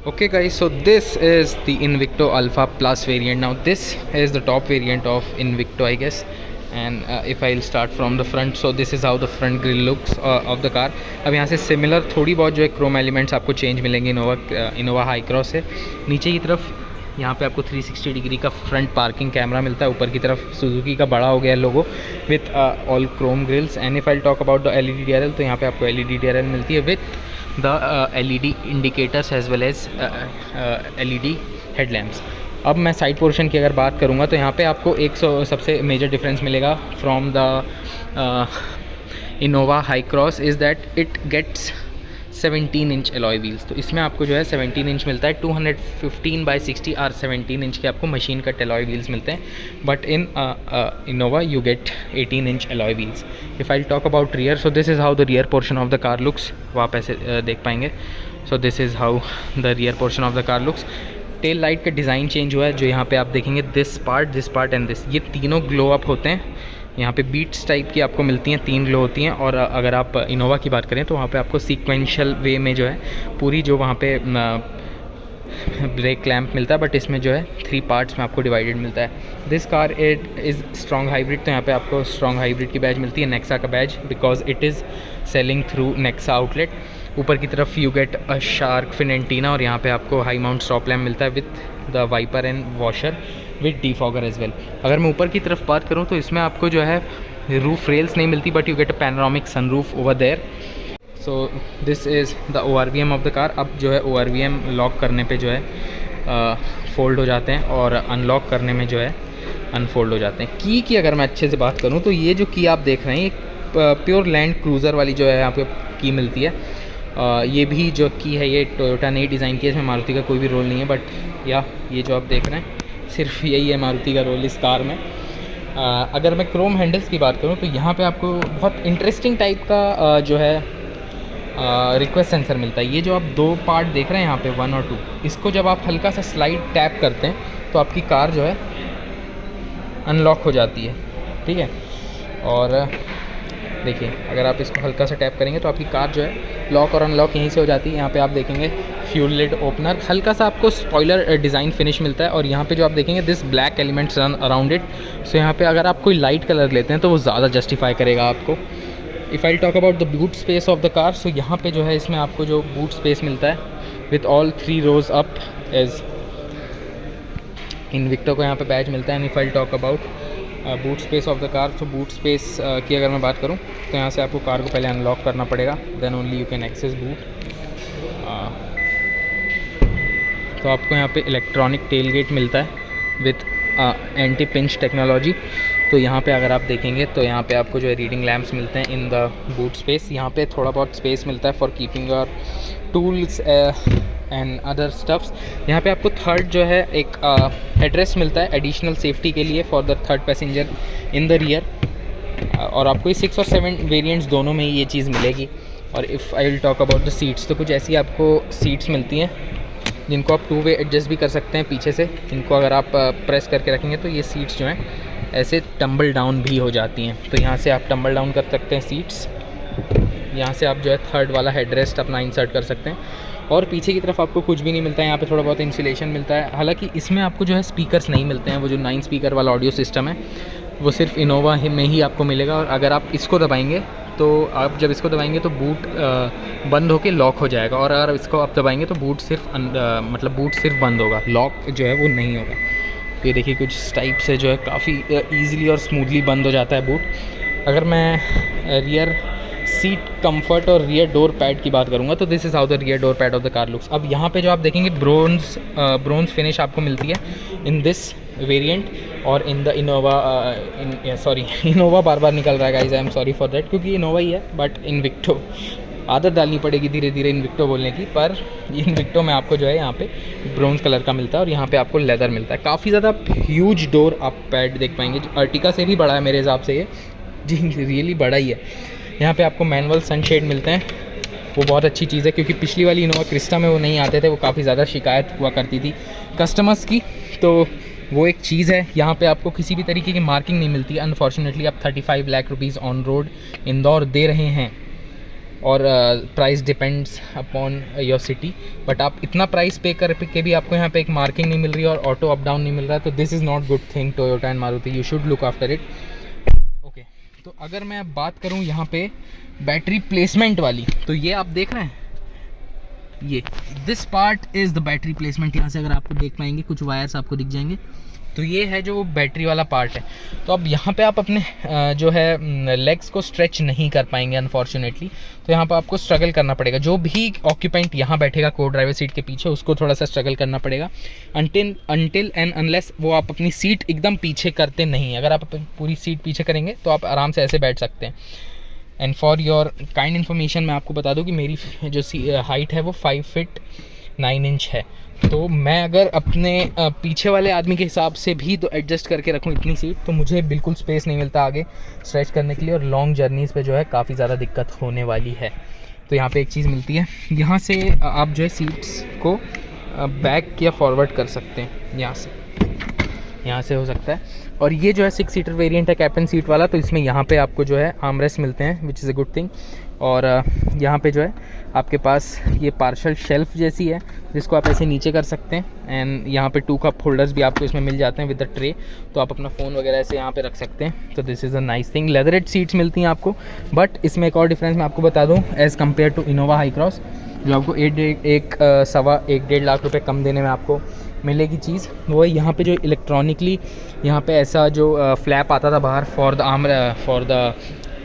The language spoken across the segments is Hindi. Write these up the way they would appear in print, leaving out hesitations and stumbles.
Okay guys, so this is the Invicto Alpha Plus variant. Now this is the top variant of Invicto, I guess. And if I'll start from the front, so this is how the front grille looks of the car. अब यहाँ से सिमिलर थोड़ी बहुत जो है क्रोम एलिमेंट्स आपको चेंज मिलेंगे इनोवा हाई क्रॉस से। नीचे की तरफ यहाँ पे आपको 360 डिग्री का फ्रंट पार्किंग कैमरा मिलता है। ऊपर की तरफ सुजुकी का बड़ा हो गया logo with all chrome grills. And if I talk about the LED DRL, तो यहाँ पे आपको LED DRL मिलती है with the LED indicators as well as LED headlamps. अब मैं साइड पोर्शन की अगर बात करूँगा तो यहाँ पे आपको एक सबसे मेजर डिफरेंस मिलेगा from the Innova Hycross is that it gets 17 inch alloy wheels. तो इसमें आपको जो है 17 इंच मिलता है। 215/60 और 17 इंच के आपको मशीन कट अलॉय व्हील्स मिलते हैं, but in Innova you get 18 inch alloy wheels. If I talk about rear, so this is how the rear portion of the car looks. वो आप ऐसे देख पाएंगे। सो this is how the rear portion of the car looks. Tail light का डिज़ाइन चेंज हुआ है, जो यहाँ पे आप देखेंगे दिस पार्ट एंड दिस, ये तीनों ग्लो अप होते हैं। यहाँ पे बीट्स टाइप की आपको मिलती हैं, 3 ग्लो होती हैं। और अगर आप इनोवा की बात करें तो वहाँ पे आपको सीक्वेंशियल वे में जो है पूरी जो वहाँ पे ब्रेक क्लैम्प मिलता है, बट इसमें जो है 3 पार्ट्स में आपको डिवाइडेड मिलता है। This car it is strong hybrid, तो यहाँ पे आपको स्ट्रॉन्ग हाइब्रिड की बैज मिलती है, नेक्सा का badge, because it is selling through Nexa outlet. ऊपर की तरफ you get a shark fin antenna, और यहाँ पे आपको हाई माउंट स्टॉप लैम्प मिलता है with the wiper and washer with defogger as well. अगर मैं ऊपर की तरफ बात करूँ तो इसमें आपको जो है रूफ रेल्स नहीं मिलती, but you get a panoramic sunroof over there. So this is the ORVM of the car. अब जो है ORVM लॉक करने पे जो है फोल्ड हो जाते हैं, और अनलॉक करने में जो है अनफोल्ड हो जाते हैं। की अगर मैं अच्छे से बात करूँ तो ये जो की आप देख रहे हैं, एक प्योर लैंड क्रूज़र वाली जो है यहाँ पे की मिलती है। ये भी जो की है ये टोयोटा ने डिज़ाइन की है, इसमें मारुति का कोई भी रोल नहीं है, बट या ये जो आप देख रहे हैं सिर्फ यही है मारुति का रोल इस कार में। अगर मैं क्रोम हैंडल्स की बात करूँ तो यहाँ पे आपको बहुत इंटरेस्टिंग टाइप का जो है रिक्वेस्ट सेंसर मिलता है। ये जो आप 2 पार्ट देख रहे हैं यहाँ पे 1 और 2, इसको जब आप हल्का सा स्लाइड टैप करते हैं तो आपकी कार जो है अनलॉक हो जाती है, ठीक है। और देखिए अगर आप इसको हल्का सा टैप करेंगे तो आपकी कार जो है लॉक और अनलॉक यहीं से हो जाती है। यहाँ पे आप देखेंगे फ्यूल लिड ओपनर, हल्का सा आपको स्पॉइलर डिज़ाइन फिनिश मिलता है, और यहाँ पे जो आप देखेंगे this black elements run around it. So यहाँ पे अगर आप कोई लाइट कलर लेते हैं तो वो ज़्यादा जस्टिफाई करेगा आपको। If I talk about the boot space of the car, so यहाँ पे जो है इसमें आपको जो बूट स्पेस मिलता है with all 3 rows up as Invicto को यहाँ पे बैच मिलता है। And if I talk about boot space of the car, तो बूट स्पेस की अगर मैं बात करूँ तो यहाँ से आपको कार को पहले अनलॉक करना पड़ेगा, then only you can access boot. तो आपको यहाँ पे इलेक्ट्रॉनिक टेल गेट मिलता है विथ एंटी पिंच टेक्नोलॉजी। तो यहाँ पे अगर आप देखेंगे तो यहाँ पे आपको जो है रीडिंग लैम्प्स मिलते हैं इन द बूट स्पेस। यहाँ पे थोड़ा बहुत स्पेस मिलता है for keeping your tools and other stuffs. यहाँ पे आपको थर्ड जो है एक हेडरेस्ट मिलता है एडिशनल सेफ्टी के लिए for the third passenger in the rear. और आपको 6 और 7 वेरिएंट्स दोनों में ही ये चीज़ मिलेगी। और if I will talk about the seats, तो कुछ ऐसी आपको सीट्स मिलती हैं जिनको आप 2 वे एडजस्ट भी कर सकते हैं पीछे से। इनको अगर आप प्रेस करके रखेंगे तो ये सीट्स जो हैं ऐसे टम्बल डाउन भी हो जाती हैं। तो यहाँ से आप टम्बल डाउन कर सकते हैं सीट्स। यहाँ से आप जो है थर्ड वाला हेडरेस्ट अपना इंसर्ट कर सकते हैं। और पीछे की तरफ आपको कुछ भी नहीं मिलता है, यहाँ पे थोड़ा बहुत इंसुलेशन मिलता है। हालांकि इसमें आपको जो है स्पीकर्स नहीं मिलते हैं, वो जो 9 स्पीकर वाला ऑडियो सिस्टम है वो सिर्फ इनोवा में ही आपको मिलेगा। और अगर आप इसको दबाएंगे तो आप जब इसको दबाएंगे तो बूट बंद होके लॉक हो जाएगा, और अगर इसको आप दबाएंगे तो बूट सिर्फ बूट सिर्फ बंद होगा, लॉक जो है वो नहीं होगा। तो ये देखिए कुछ टाइप से जो है काफ़ी ईज़िली और स्मूथली बंद हो जाता है बूट। अगर मैं रियर सीट कंफर्ट और रियर डोर पैड की बात करूँगा तो this is how the rear door pad of the car looks. अब यहाँ पे जो आप देखेंगे ब्रोंज फिनिश आपको मिलती है इन दिस वेरिएंट। और इन द इनोवा इनोवा बार निकल रहा है guys, I am sorry for that, क्योंकि इनोवा ही है, बट इनविक्टो आदत डालनी पड़ेगी धीरे धीरे इनविक्टो बोलने की। पर इनविक्टो में आपको जो है यहाँ पे ब्रोंज कलर का मिलता है, और यहाँ पे आपको लेदर मिलता है। काफ़ी ज़्यादा ह्यूज डोर आप पैड देख पाएंगे, जो अर्टिका से भी बड़ा है मेरे हिसाब से, ये जी रियली बड़ा ही है। यहाँ पे आपको मैनुअल सनशेड मिलते हैं, वो बहुत अच्छी चीज़ है, क्योंकि पिछली वाली इनोवा क्रिस्टा में वो नहीं आते थे, वो काफ़ी ज़्यादा शिकायत हुआ करती थी कस्टमर्स की। तो वो एक चीज़ है। यहाँ पे आपको किसी भी तरीके की मार्किंग नहीं मिलती। अनफॉर्चुनेटली आप 35 lakh rupees on road Indore दे रहे हैं, और price depends upon your city, but आप इतना प्राइस पे कर के भी आपको यहाँ पे एक मार्किंग नहीं मिल रही है और ऑटो अप डाउन नहीं मिल रहा है, तो this is not good thing Toyota and Maruti, you should look after it. Okay, तो अगर मैं अब बात करूँ यहाँ पे बैटरी प्लेसमेंट वाली, तो ये आप देख रहे हैं, ये this part is the battery placement. यहाँ से अगर आपको देख पाएंगे कुछ वायर्स आपको दिख जाएंगे, तो ये है जो बैटरी वाला पार्ट है। तो अब यहाँ पे आप अपने जो है लेग्स को स्ट्रेच नहीं कर पाएंगे अनफॉर्चुनेटली, तो यहाँ पे आपको स्ट्रगल करना पड़ेगा। जो भी ऑक्यूपेंट यहाँ बैठेगा को ड्राइवर सीट के पीछे, उसको थोड़ा सा स्ट्रगल करना पड़ेगा अनटिल एंड अनलेस वो आप अपनी सीट एकदम पीछे करते नहीं। अगर आप पूरी सीट पीछे करेंगे तो आप आराम से ऐसे बैठ सकते हैं। And for your kind information मैं आपको बता दूं कि मेरी जो हाइट है वो 5 फीट 9 इंच है, तो मैं अगर अपने पीछे वाले आदमी के हिसाब से भी तो एडजस्ट करके रखूँ इतनी सीट, तो मुझे बिल्कुल स्पेस नहीं मिलता आगे स्ट्रेच करने के लिए, और लॉन्ग जर्नीज़ पे जो है काफ़ी ज़्यादा दिक्कत होने वाली है। तो यहाँ पे एक चीज़ मिलती है, यहाँ से आप जो है सीट्स को बैक या फॉरवर्ड कर सकते हैं, यहाँ से हो सकता है। और ये जो है 6 सीटर वेरिएंट है कैप्टन सीट वाला, तो इसमें यहाँ पे आपको जो है आर्मरेस्ट मिलते हैं, which is a good thing. और यहाँ पे जो है आपके पास ये पार्शल शेल्फ जैसी है जिसको आप ऐसे नीचे कर सकते हैं, एंड यहाँ पे 2 कप होल्डर्स भी आपको इसमें मिल जाते हैं विद द ट्रे, तो आप अपना फ़ोन वगैरह ऐसे यहाँ पे रख सकते हैं। तो this is a nice thing. Leathered seats मिलती हैं आपको, बट इसमें एक और डिफरेंस मैं आपको बता दूँ as compared to Innova Hycross, जो आपको 1.5 लाख रुपए कम देने में आपको मिलेगी चीज़, वो है यहाँ पे जो इलेक्ट्रॉनिकली यहाँ पे ऐसा जो फ्लैप आता था बाहर फॉर द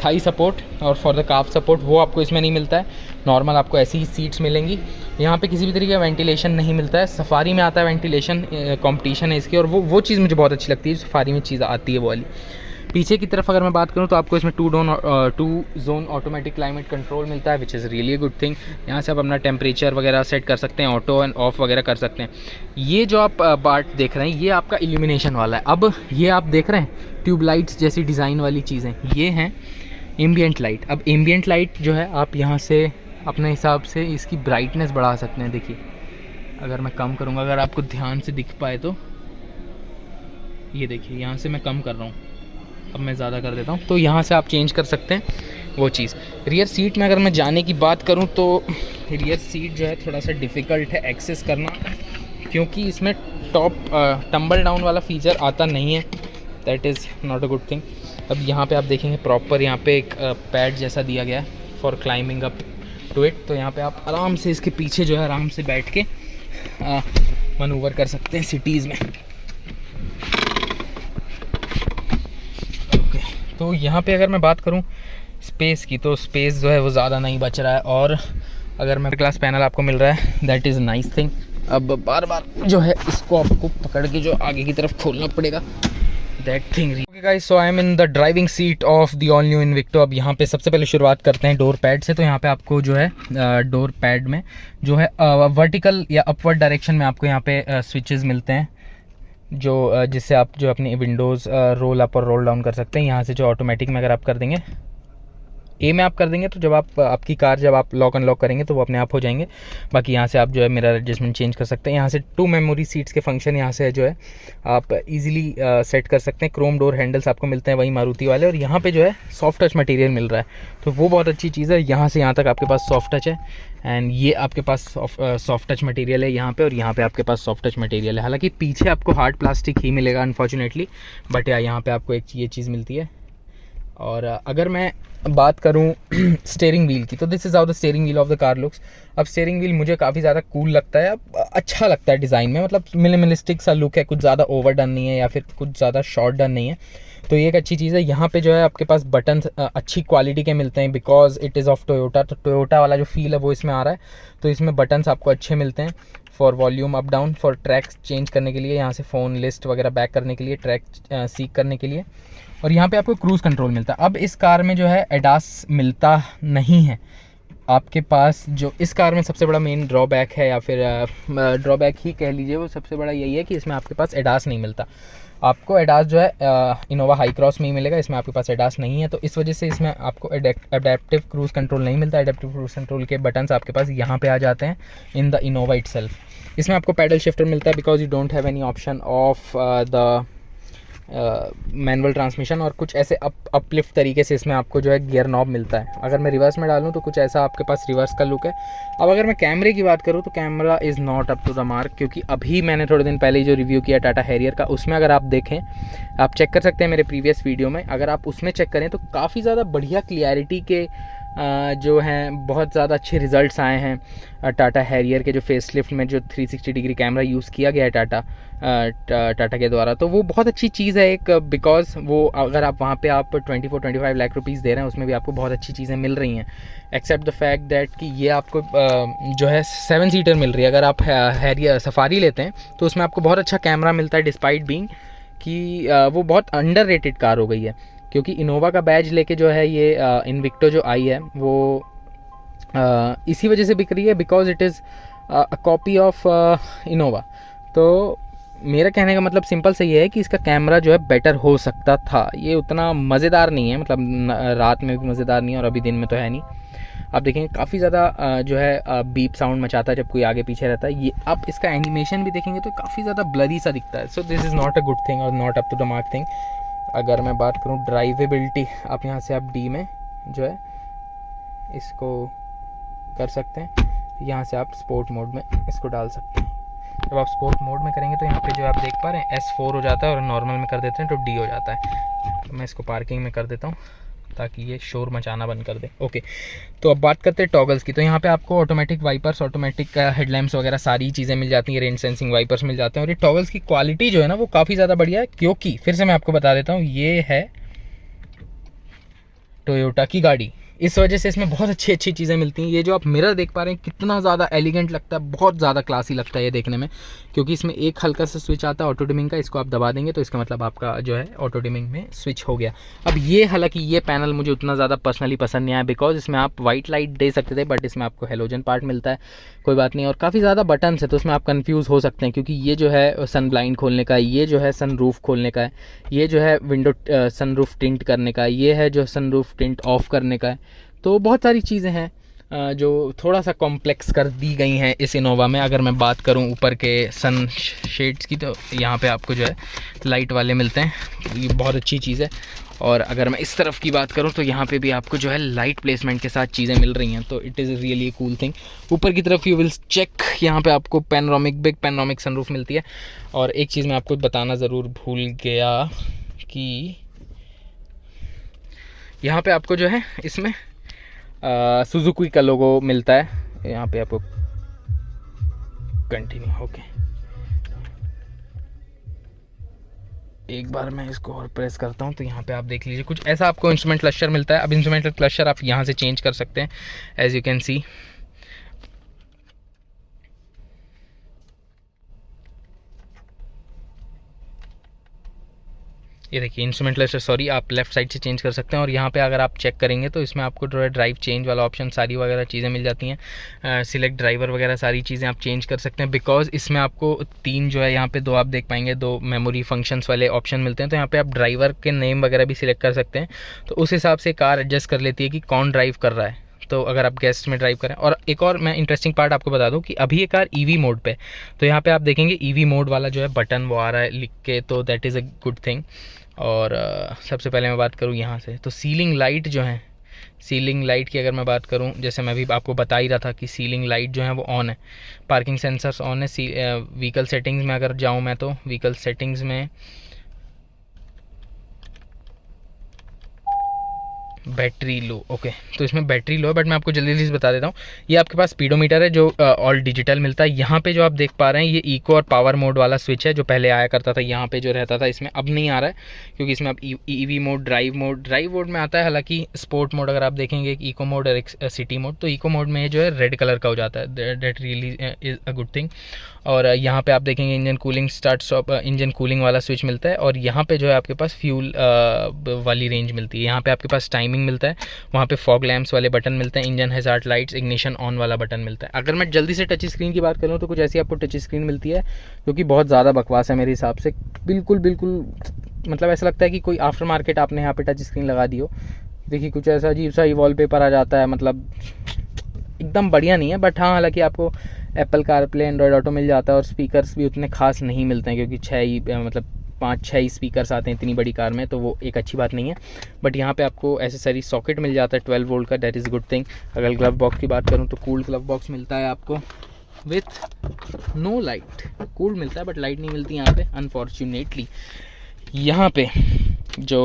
थाई सपोर्ट और फॉर द काफ सपोर्ट, वो आपको इसमें नहीं मिलता है। नॉर्मल आपको ऐसी ही सीट्स मिलेंगी। यहाँ पे किसी भी तरीके का वेंटिलेशन नहीं मिलता है। सफारी में आता है वेंटिलेशन, कंपटीशन है इसकी, और वो चीज़ मुझे बहुत अच्छी लगती है, सफारी में चीज़ आती है वो वाली। पीछे की तरफ अगर मैं बात करूँ तो आपको इसमें 2 जोन ऑटोमेटिक क्लाइमेट कंट्रोल मिलता है, which is really good thing. यहाँ से आप अपना टेम्परेचर वगैरह सेट कर सकते हैं, ऑटो एंड ऑफ वगैरह कर सकते हैं। ये जो आप पार्ट देख रहे हैं ये आपका इल्यूमिनेशन वाला है। अब ये आप देख रहे हैं ट्यूबलाइट्स जैसी डिज़ाइन वाली चीज़ें, ये हैं एम्बियंट लाइट। अब एम्बियंट लाइट जो है आप यहाँ से अपने हिसाब से इसकी ब्राइटनेस बढ़ा सकते हैं। देखिए अगर मैं कम करूँगा, अगर आपको ध्यान से दिख पाए तो ये देखिए, यहाँ से मैं कम कर रहा हूँ, अब मैं ज़्यादा कर देता हूँ, तो यहाँ से आप चेंज कर सकते हैं वो चीज़। रियर सीट में अगर मैं जाने की बात करूँ तो रियर सीट जो है थोड़ा सा डिफ़िकल्ट है एक्सेस करना, क्योंकि इसमें टॉप टम्बल डाउन वाला फीचर आता नहीं है। That is not a good thing. अब यहाँ पे आप देखेंगे प्रॉपर यहाँ पे एक पैड जैसा दिया गया है for climbing up to it, तो यहाँ पे आप आराम से इसके पीछे जो है आराम से बैठ के मनूवर कर सकते हैं सिटीज़ में। तो यहाँ पे अगर मैं बात करूँ स्पेस की, तो स्पेस जो है वो ज़्यादा नहीं बच रहा है, और अगर मैं ग्लास पैनल आपको मिल रहा है दैट इज़ नाइस थिंग। अब बार बार जो है इसको आपको पकड़ के जो आगे की तरफ खोलना पड़ेगा, that thing. Okay guys, so I am in the driving seat of the all new Invicto. अब यहाँ पे सबसे पहले शुरुआत करते हैं डोर पैड से। तो यहाँ पे आपको जो है डोर पैड में जो है वर्टिकल या अपवर्ड डायरेक्शन में आपको यहाँ पे स्विचेस मिलते हैं, जो जिससे आप जो अपनी विंडोज़ रोल अप और रोल डाउन कर सकते हैं। यहाँ से जो ऑटोमेटिक में अगर आप कर देंगे, ए में आप कर देंगे, तो जब आपकी कार जब आप लॉक अनलॉक करेंगे तो वो अपने आप हो जाएंगे। बाकी यहाँ से आप जो है मिरर एडजस्टमेंट चेंज कर सकते हैं। यहाँ से 2 मेमोरी सीट्स के फंक्शन यहाँ से जो है आप इजीली सेट कर सकते हैं। क्रोम डोर हैंडल्स आपको मिलते हैं वही मारुति वाले, और यहाँ पे जो है सॉफ्ट टच मटेरियल मिल रहा है, तो वो बहुत अच्छी चीज़ है। यहाँ से यहाँ तक आपके पास सॉफ्ट टच है, एंड ये आपके पास सॉफ्ट टच मटेरियल है यहाँ पे, और यहाँ पे आपके पास सॉफ्ट टच मटेरियल है। हालांकि पीछे आपको हार्ड प्लास्टिक ही मिलेगा अनफॉर्चुनेटली, बट यहाँ पे आपको एक ये चीज़ मिलती है। और अगर मैं बात करूं स्टीयरिंग व्हील की, तो this is how the steering wheel of the car looks. अब स्टीयरिंग व्हील मुझे काफ़ी ज़्यादा कूल लगता है, अब अच्छा लगता है डिज़ाइन में, मतलब मिनिमलिस्टिक सा लुक है, कुछ ज़्यादा ओवर डन नहीं है या फिर कुछ ज़्यादा शॉर्ट डन नहीं है, तो ये एक अच्छी चीज़ है। यहाँ पे जो है आपके पास बटन अच्छी क्वालिटी के मिलते हैं, because it is of Toyota, तो टोयोटा वाला जो फील है वो इसमें आ रहा है। तो इसमें बटन्स आपको अच्छे मिलते हैं for volume up down, for track change करने के लिए, यहाँ से फ़ोन लिस्ट वगैरह बैक करने के लिए, ट्रैक सीक करने के लिए, और यहाँ पे आपको क्रूज़ कंट्रोल मिलता है। अब इस कार में जो है एडास मिलता नहीं है आपके पास। जो इस कार में सबसे बड़ा मेन ड्रॉबैक है, या फिर ड्रॉबैक ही कह लीजिए, वो सबसे बड़ा यही है कि इसमें आपके पास एडास नहीं मिलता। आपको एडास जो है इनोवा हाई क्रॉस में ही मिलेगा, इसमें आपके पास एडास नहीं है, तो इस वजह से इसमें आपको अडेप्टिव क्रूज़ कंट्रोल नहीं मिलता। अडेप्टिव क्रूज़ कंट्रोल के बटन्स आपके पास यहाँ पे आ जाते हैं इन द इनोवा इटसेल्फ। इसमें आपको पैडल शिफ्टर मिलता है, because you don't have any option of the manual transmission और कुछ ऐसे अपलिफ्ट तरीके से इसमें आपको जो है गियर नॉब मिलता है। अगर मैं रिवर्स में डालूँ तो कुछ ऐसा आपके पास रिवर्स का लुक है। अब अगर मैं कैमरे की बात करूँ तो camera is not up to the mark, क्योंकि अभी मैंने थोड़े दिन पहले जो रिव्यू किया टाटा हैरियर का, उसमें अगर आप देखें, आप चेक कर सकते हैं मेरे प्रीवियस वीडियो में, अगर आप उसमें चेक करें तो काफ़ी ज़्यादा बढ़िया क्लियरिटी के जो हैं बहुत ज़्यादा अच्छे रिज़ल्ट्स आए हैं टाटा हैरियर के जो फेसलिफ्ट में जो 360 डिग्री कैमरा यूज़ किया गया है टाटा के द्वारा। तो वो बहुत अच्छी चीज़ है एक, बिकॉज़ वो अगर आप वहाँ पे आप 24-25 लाख रुपीज़ दे रहे हैं, उसमें भी आपको बहुत अच्छी चीज़ें मिल रही हैं, एक्सेप्ट द फैक्ट दैट कि ये आपको जो है 7 सीटर मिल रही है। अगर आप हैरियर सफारी लेते हैं तो उसमें आपको बहुत अच्छा कैमरा मिलता है, डिस्पाइट बीइंग कि वो बहुत अंडररेटेड कार हो गई है, क्योंकि इनोवा का बैज लेके जो है ये इनविक्टो जो आई है वो इसी वजह से बिक रही है, because it is a copy of Innova. तो मेरा कहने का मतलब सिंपल से ये है कि इसका कैमरा जो है बेटर हो सकता था। ये उतना मज़ेदार नहीं है, मतलब रात में भी मज़ेदार नहीं है और अभी दिन में तो है नहीं। आप देखेंगे काफ़ी ज़्यादा जो है बीप साउंड मचाता है जब कोई आगे पीछे रहता है। ये आप इसका एनिमेशन भी देखेंगे तो काफ़ी ज़्यादा ब्लरी सा दिखता है। So this is not a good thing और not up to the mark thing. अगर मैं बात करूँ ड्राइवेबिलिटी, आप यहाँ से आप डी में जो है इसको कर सकते हैं, यहाँ से आप स्पोर्ट मोड में इसको डाल सकते हैं। जब आप स्पोर्ट मोड में करेंगे तो यहाँ पे जो आप देख पा रहे हैं S4 हो जाता है, और नॉर्मल में कर देते हैं तो D हो जाता है। तो मैं इसको पार्किंग में कर देता हूँ ताकि ये शोर मचाना बंद कर दे। ओके, तो अब बात करते हैं टॉगल्स की। तो यहाँ पे आपको ऑटोमेटिक वाइपर्स, ऑटोमेटिक हेडलैम्प्स वगैरह सारी चीज़ें मिल जाती हैं, रेन सेंसिंग वाइपर्स मिल जाते हैं। और ये टॉगल्स की क्वालिटी जो है ना वो काफ़ी ज़्यादा बढ़िया है, क्योंकि फिर से मैं आपको बता देता हूँ ये है टोयोटा की गाड़ी, इस वजह से इसमें बहुत अच्छी अच्छी चीज़ें मिलती हैं। ये जो आप मिरर देख पा रहे हैं कितना ज़्यादा एलिगेंट लगता है, बहुत ज़्यादा क्लासी लगता है ये देखने में, क्योंकि इसमें एक हल्का सा स्विच आता है ऑटो डिमिंग का, इसको आप दबा देंगे तो इसका मतलब आपका जो है ऑटो डिमिंग में स्विच हो गया। अब ये हालांकि ये पैनल मुझे उतना ज़्यादा पर्सनली पसंद नहीं आया, बिकॉज इसमें आप वाइट लाइट दे सकते थे, बट इसमें आपको हेलोजन पार्ट मिलता है, कोई बात नहीं। और काफ़ी ज़्यादा बटन्स है तो उसमें आप कन्फ्यूज़ हो सकते हैं, क्योंकि ये जो है सन ब्लाइंड खोलने का है, ये जो है सन रूफ खोलने का है, ये जो है विंडो सन रूफ टिंट करने का है, ये है जो सन रूफ टिंट ऑफ करने का है। तो बहुत सारी चीज़ें हैं जो थोड़ा सा कॉम्प्लेक्स कर दी गई हैं इस इनोवा में। अगर मैं बात करूं ऊपर के सन शेड्स की, तो यहाँ पे आपको जो है लाइट वाले मिलते हैं, ये बहुत अच्छी चीज़ है। और अगर मैं इस तरफ की बात करूं तो यहाँ पे भी आपको जो है लाइट प्लेसमेंट के साथ चीज़ें मिल रही हैं, तो it is really cool thing. ऊपर की तरफ यू विल चेक, यहाँ पे आपको पैनोरामिक, बिग पैनोरामिक सनरूफ मिलती है। और एक चीज़ मैं आपको बताना ज़रूर भूल गया कि यहाँ पे आपको जो है इसमें सुजुकी का लोगो मिलता है। यहाँ पे आपको कंटिन्यू, ओके, एक बार मैं इसको और प्रेस करता हूँ तो यहाँ पे आप देख लीजिए कुछ ऐसा आपको इंस्ट्रूमेंट क्लस्टर मिलता है। अब इंस्ट्रूमेंट क्लस्टर आप यहाँ से चेंज कर सकते हैं, एज यू कैन सी। ये देखिए इंस्ट्रूमेंट क्लस्टर, सॉरी, आप लेफ्ट साइड से चेंज कर सकते हैं। और यहाँ पे अगर आप चेक करेंगे तो इसमें आपको जो है ड्राइव चेंज वाला ऑप्शन, सारी वगैरह चीज़ें मिल जाती हैं, सिलेक्ट ड्राइवर वगैरह सारी चीज़ें आप चेंज कर सकते हैं, बिकॉज इसमें आपको 3 जो है यहाँ पे 2 आप देख पाएंगे 2 मेमोरी फंक्शंस वाले ऑप्शन मिलते हैं। तो यहाँ पे आप ड्राइवर के नेम वगैरह भी सिलेक्ट कर सकते हैं, तो उस हिसाब से कार एडजस्ट कर लेती है कि कौन ड्राइव कर रहा है। तो अगर आप गेस्ट में ड्राइव करें, और एक और मैं इंटरेस्टिंग पार्ट आपको बता दूं कि अभी ये कार ईवी मोड पे, तो यहाँ पे आप देखेंगे ईवी मोड वाला जो है बटन वो आ रहा है लिख के, तो that is a good thing. और सबसे पहले मैं बात करूँ यहाँ से, तो सीलिंग लाइट जो है, सीलिंग लाइट की अगर मैं बात करूँ, जैसे मैं भी आपको बता ही रहा था कि सीलिंग लाइट जो है वो ऑन है, पार्किंग सेंसर्स ऑन है। व्हीकल सेटिंग्स में अगर जाऊँ मैं, तो व्हीकल सेटिंग्स में बैटरी लो, ओके, तो इसमें बैटरी लो है, बट मैं आपको जल्दी जल्दी बता देता हूँ। ये आपके पास स्पीडोमीटर है जो ऑल डिजिटल मिलता है। यहाँ पे जो आप देख पा रहे हैं ये इको और पावर मोड वाला स्विच है, जो पहले आया करता था यहाँ पे जो रहता था, इसमें अब नहीं आ रहा है, क्योंकि इसमें अब ईवी मोड, ड्राइव मोड में आता है। हालांकि स्पोर्ट मोड अगर आप देखेंगे, एक इको मोड और एक सिटी मोड, तो इको मोड में जो है रेड कलर का हो जाता है, that really is a good thing. और यहाँ पे आप देखेंगे engine cooling, start stop, engine cooling वाला स्विच मिलता है। और यहाँ पे जो है आपके पास फ्यूल वाली रेंज मिलती है। यहाँ पे आपके पास टाइमिंग मिलता है, वहाँ पे फॉग लैम्प्स वाले बटन मिलते हैं, engine hazard lights, ignition on वाला बटन मिलता है। अगर मैं जल्दी से टच स्क्रीन की बात करूँ तो कुछ ऐसी आपको टच स्क्रीन मिलती है जो कि बहुत ज़्यादा बकवास है मेरे हिसाब से, बिल्कुल मतलब ऐसा लगता है कि कोई आफ्टर मार्केट आपने यहाँ पे टच स्क्रीन लगा दी हो। देखिए कुछ ऐसा अजीब सा ही वॉलपेपर आ जाता है, मतलब एकदम बढ़िया नहीं है। बट हाँ, हालांकि आपको एप्पल कारप्ले, एंड्रॉयड ऑटो मिल जाता है, और स्पीकर्स भी उतने खास नहीं मिलते हैं, क्योंकि 6 ही मतलब 5-6 स्पीकर्स आते हैं इतनी बड़ी कार में, तो वो एक अच्छी बात नहीं है। बट यहाँ पे आपको एसेसरी सॉकेट मिल जाता है 12 वोल्ट का, दैट इज़ गुड थिंग। अगर ग्लव बॉक्स की बात करूँ तो कूल्ड ग्लव बॉक्स मिलता है आपको विथ नो लाइट। कूल्ड मिलता है बट लाइट नहीं मिलती यहाँ पे अनफॉर्चुनेटली। यहाँ पे जो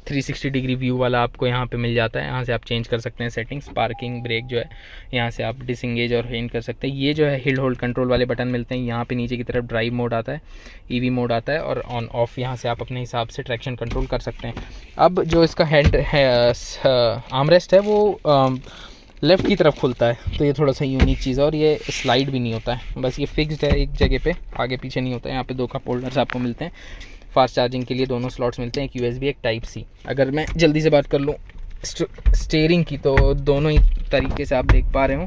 360 डिग्री व्यू वाला आपको यहाँ पे मिल जाता है, यहाँ से आप चेंज कर सकते हैं सेटिंग्स। पार्किंग ब्रेक जो है यहाँ से आप डिसंगेज और एंड कर सकते हैं। ये जो है हिल होल्ड कंट्रोल वाले बटन मिलते हैं। यहाँ पे नीचे की तरफ ड्राइव मोड आता है, ईवी मोड आता है, और ऑन ऑफ यहाँ से आप अपने हिसाब से ट्रैक्शन कंट्रोल कर सकते हैं। अब जो इसका हैंड है आर्मरेस्ट है वो लेफ़्ट की तरफ खुलता है, तो ये थोड़ा सा यूनिक चीज़ है। और ये स्लाइड भी नहीं होता है, बस ये फिक्स्ड है एक जगह पे, आगे पीछे नहीं होता है। यहाँ पे 2 कप होल्डर्स आपको मिलते हैं। फास्ट चार्जिंग के लिए दोनों स्लॉट्स मिलते हैं, एक USB एक टाइप C। अगर मैं जल्दी से बात कर लूँ स्टीयरिंग की, तो दोनों ही तरीके से आप देख पा रहे हो,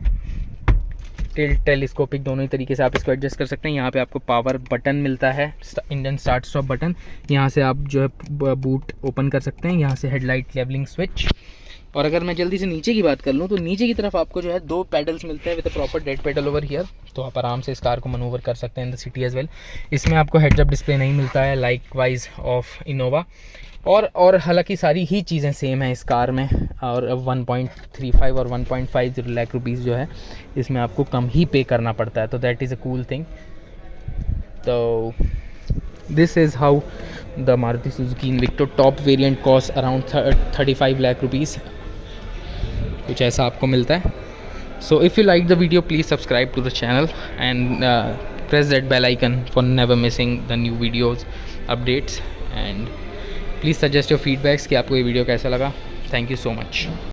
टेलीस्कोपिक दोनों ही तरीके से आप इसको एडजस्ट कर सकते हैं। यहाँ पे आपको पावर बटन मिलता है, इंजन स्टार्ट स्टॉप बटन। यहाँ से आप जो है बूट ओपन कर सकते हैं, यहाँ से हेडलाइट लेवलिंग स्विच। और अगर मैं जल्दी से नीचे की बात कर लूँ तो नीचे की तरफ आपको जो है 2 पैडल्स मिलते हैं with proper dead pedal over here, तो आप आराम से इस कार को मनूवर कर सकते हैं in the city as well. इसमें आपको हेड्स अप डिस्प्ले नहीं मिलता है लाइक वाइज ऑफ इनोवा, और हालांकि सारी ही चीज़ें सेम है इस कार में। और 1.35 और 1.50 लाख रुपीज़ जो है इसमें आपको कम ही पे करना पड़ता है, तो that is a cool thing. तो this is how the Maruti Suzuki Invicto top variant cost around 35 lakh rupees, कुछ ऐसा आपको मिलता है। So if you like the video please subscribe to the channel and press that bell icon for never missing the new videos updates, and please suggest your feedbacks कि आपको ये वीडियो कैसा लगा। Thank you so much.